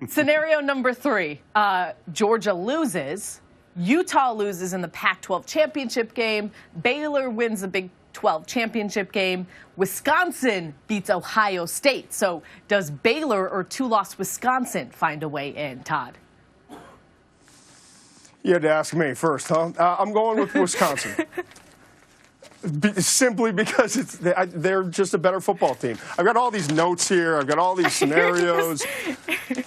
Scenario number 3, Georgia loses, Utah loses in the Pac-12 championship game, Baylor wins the Big 12 championship game, Wisconsin beats Ohio State. So does Baylor or two-loss Wisconsin find a way in, Todd? You had to ask me first, huh? I'm going with Wisconsin. Simply because they're just a better football team. I've got all these notes here. I've got all these scenarios.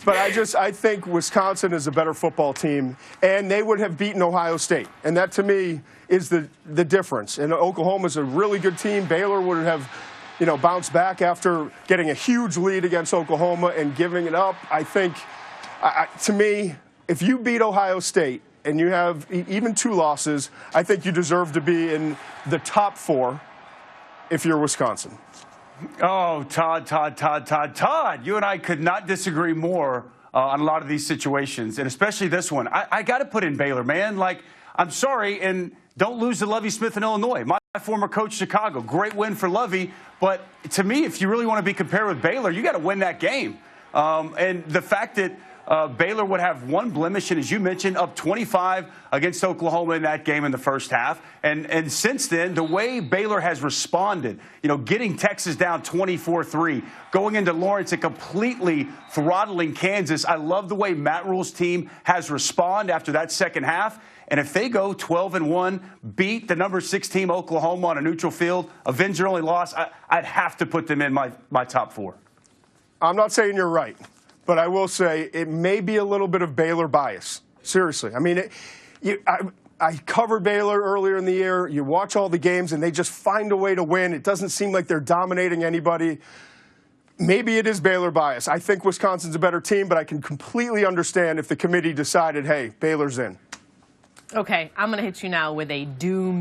But I think Wisconsin is a better football team, and they would have beaten Ohio State. And that, to me, is the difference. And Oklahoma's a really good team. Baylor would have, bounced back after getting a huge lead against Oklahoma and giving it up. I think, to me, if you beat Ohio State, and you have even 2 losses, I think you deserve to be in the top 4 if you're Wisconsin. Oh, Todd. You and I could not disagree more on a lot of these situations, and especially this one. I got to put in Baylor, man. Like, I'm sorry, and don't lose to Lovie Smith in Illinois. My former coach, Chicago. Great win for Lovie. But to me, if you really want to be compared with Baylor, you got to win that game. And the fact that Baylor would have one blemish, and as you mentioned, up 25 against Oklahoma in that game in the first half. And since then, the way Baylor has responded, getting Texas down 24-3, going into Lawrence and completely throttling Kansas. I love the way Matt Rule's team has responded after that second half. And if they go 12-1, beat the number 6 team Oklahoma on a neutral field, avenge their only loss, I'd have to put them in my top 4. I'm not saying you're right. But I will say it may be a little bit of Baylor bias. Seriously. I mean, I covered Baylor earlier in the year. You watch all the games, and they just find a way to win. It doesn't seem like they're dominating anybody. Maybe it is Baylor bias. I think Wisconsin's a better team, but I can completely understand if the committee decided, hey, Baylor's in. Okay, I'm going to hit you now with a doomsday